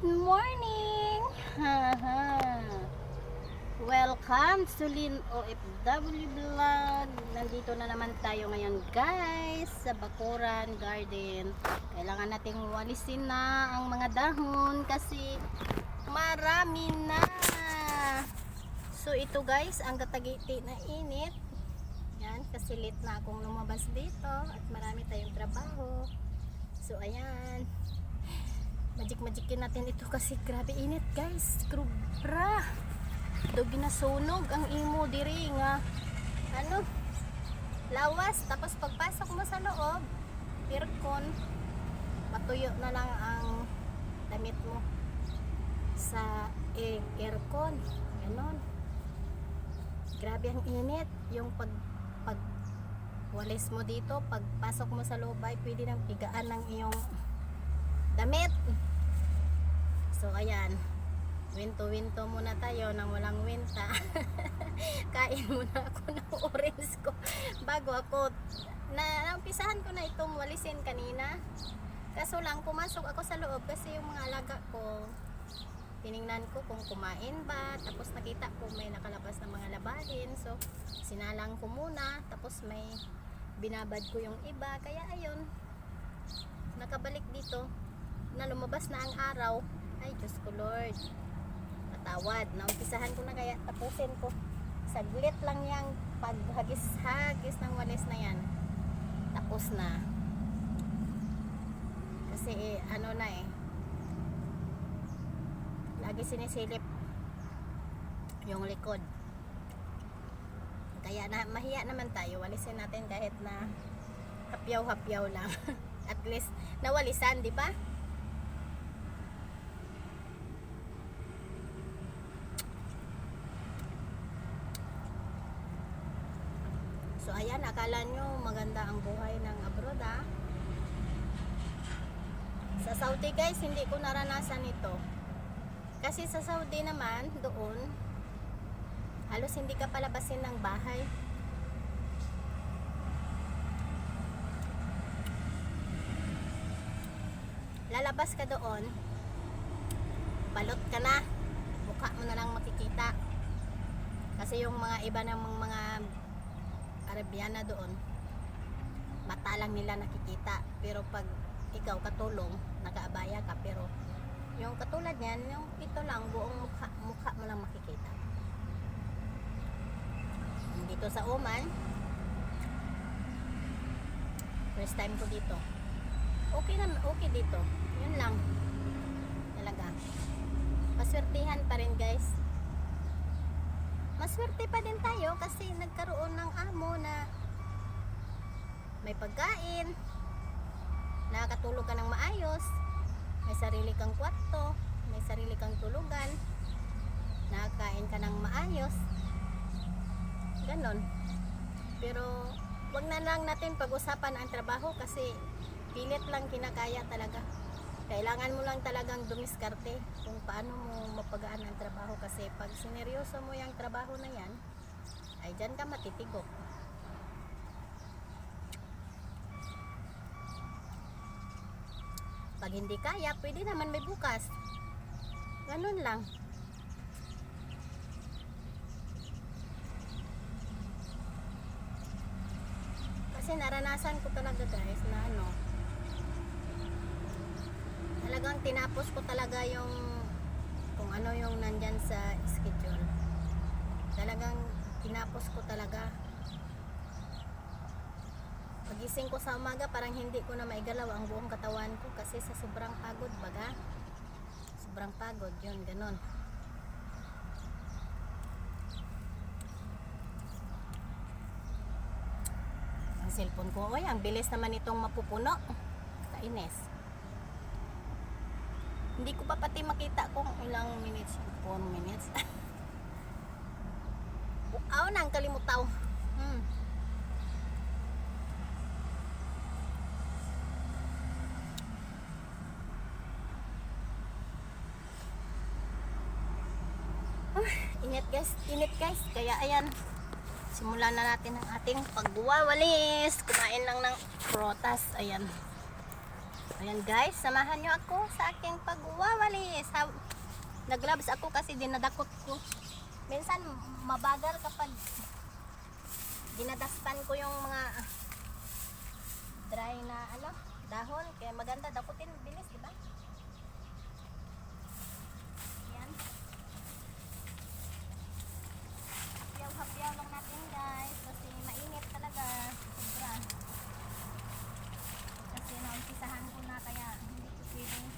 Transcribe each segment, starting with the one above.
Good morning! Welcome to Lynn OFW Vlog. Nandito na naman tayo ngayon guys sa Bakuran Garden. Kailangan nating walisin na ang mga dahon kasi marami na. So ito guys, ang katagiti na init. Yan, kasi late na akong lumabas dito at marami tayong trabaho. So ayan, magic-magicin natin ito kasi grabe init guys, krubra. Do ginasunog ang imo diri nga lawas, tapos pagpasok mo sa loob aircon, matuyo na lang ang damit mo sa aircon, ganon. Grabe ang init. Yung pag walis mo dito, pagpasok mo sa loob ay pwede nang pigaan ng iyong damit. So ayan, winto muna tayo nang walang winta. Kain muna ako ng orange ko bago ako naumpisahan ko na itong walisin kanina. Kaso lang pumasok ako sa loob kasi yung mga alaga ko, tiningnan ko kung kumain ba, tapos nakita ko may nakalabas na mga labahin. So sinalang ko muna, tapos may binabad ko yung iba. Kaya ayun, nakabalik dito na lumabas na ang araw. Ay Diyos ko Lord, patawad. Naumpisahan ko na kaya tapusin ko. Saglit lang yung paghagis-hagis ng walis na yan, tapos na. Kasi lagi sinisilip yung likod. Kaya mahiya naman tayo, walisin natin kahit na hapyaw-hapyaw lang. At least nawalisan, di ba? So ayan, akala nyo maganda ang buhay ng abroad ha. Sa Saudi guys, hindi ko naranasan ito. Kasi sa Saudi naman, doon halos hindi ka palabasin ng bahay. Lalabas ka doon, balot ka na, mukha mo na lang makikita. Kasi yung mga iba ng mga Arabiana doon, mata lang nila nakikita. Pero pag ikaw katulong, nakaabaya ka, pero yung katulad niyan, yung ito lang, buong mukha mo lang makikita. Dito sa Oman, first time ko dito. Okay dito. Yun lang. Talaga. Maswertihan pa rin guys. Maswerte pa din tayo kasi nagkaroon ng amo na may pagkain, nakakatulog ka ng maayos, may sarili kang kwarto, may sarili kang tulugan, nakakain ka ng maayos, ganon. Pero wag na lang natin pag-usapan ang trabaho kasi pilit lang kinakaya talaga. Kailangan mo lang talagang dumiskarte kung paano mo mapagaan ang trabaho, kasi pag sineryoso mo yung trabaho na yan, ay dyan ka matitigok. Pag hindi kaya, pwede naman may bukas. Ganun lang. Kasi naranasan ko talaga guys na talagang tinapos ko talaga yung kung ano yung nandyan sa schedule. Talagang tinapos ko talaga. Pagising ko sa umaga, parang hindi ko na maigalaw ang buong katawan ko kasi sa sobrang pagod baga. Sobrang pagod, yun, ganon. Ang cellphone ko, oy, ang bilis naman itong mapupuno. Kainis. Hindi ko pa pati makita kung ilang minutes. 4 minutes. Bukaw na ang kalimutaw. Init guys. Kaya ayan, simulan na natin ang ating pagwawalis. Kumain lang ng prutas. Ayan guys, samahan nyo ako sa aking pagwawalis. Nag-gloves ako kasi dinadakot ko. Minsan mabagal kapag dinadastan ko yung mga dry na ano, dahon. Kaya maganda dakutin, bilis, di ba? Yan. Hapyaw-hapyaw lang natin guys kasi mainit talaga. Sobra. Kasi naumpisahan ko na kaya hindi ko pwedeng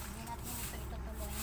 hindi natin ito itutuloy.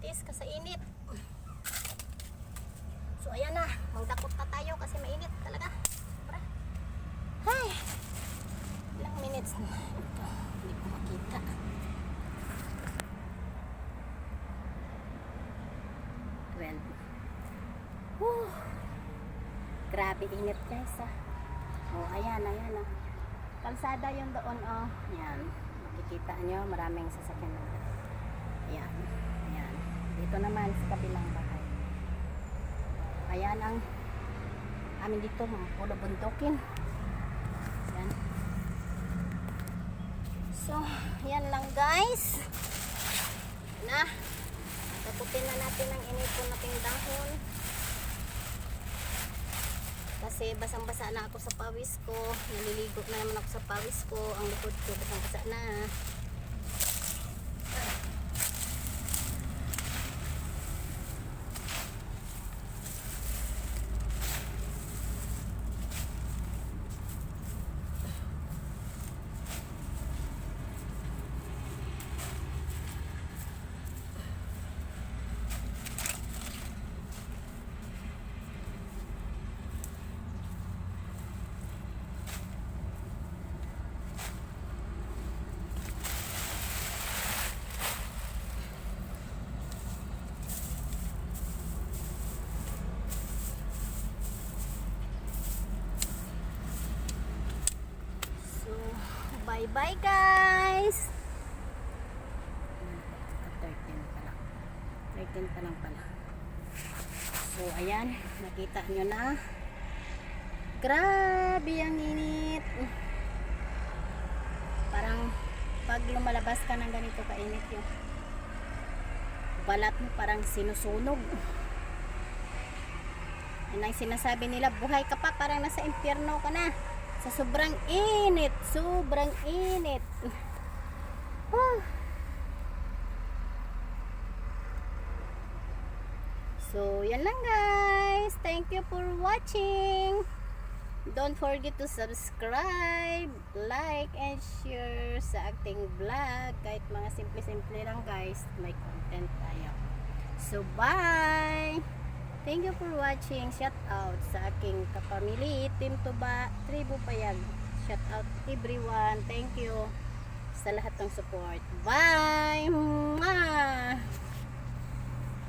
magtiis ka sa init. So ayan na, magdakot na tayo kasi mainit talaga. Sobra. Ay, ilang minutes na ito, hindi ko makita. Well, whew, grabe init guys ah. Oh ayan, ayan ah. Kalsada yung doon oh. Ayan, makikita nyo maraming sasakyan na. Ayan, ayan. Dito naman sa kabilang bahay. Ayan ang amin dito, pulo buntukin. Ayan. So, ayan lang guys. Na, taputin na natin ang inipon nating dahon. Kasi basang-basa na ako sa pawis ko. Naliligo na naman ako sa pawis ko. Ang likod ko basang-basa na. Bye bye guys. 13 pa lang. 13 pa lang pala. So ayan, nakita nyo na. Grabe ang init. Parang pag lumalabas ka ng ganito kainit yung balat mo parang sinusunog. Yan ang sinasabi nila, buhay ka pa parang nasa impyerno ka na. Sa sobrang init, sobrang init. So, yan lang guys. Thank you for watching. Don't forget to subscribe, like, and share sa ating vlog. Kahit mga simple-simple lang guys, may content tayo. So, bye! Thank you for watching. Shout out sa aking kapamilya, Team Tuba, Tribu Payag. Shout out everyone. Thank you sa lahat ng support. Bye! Mwah!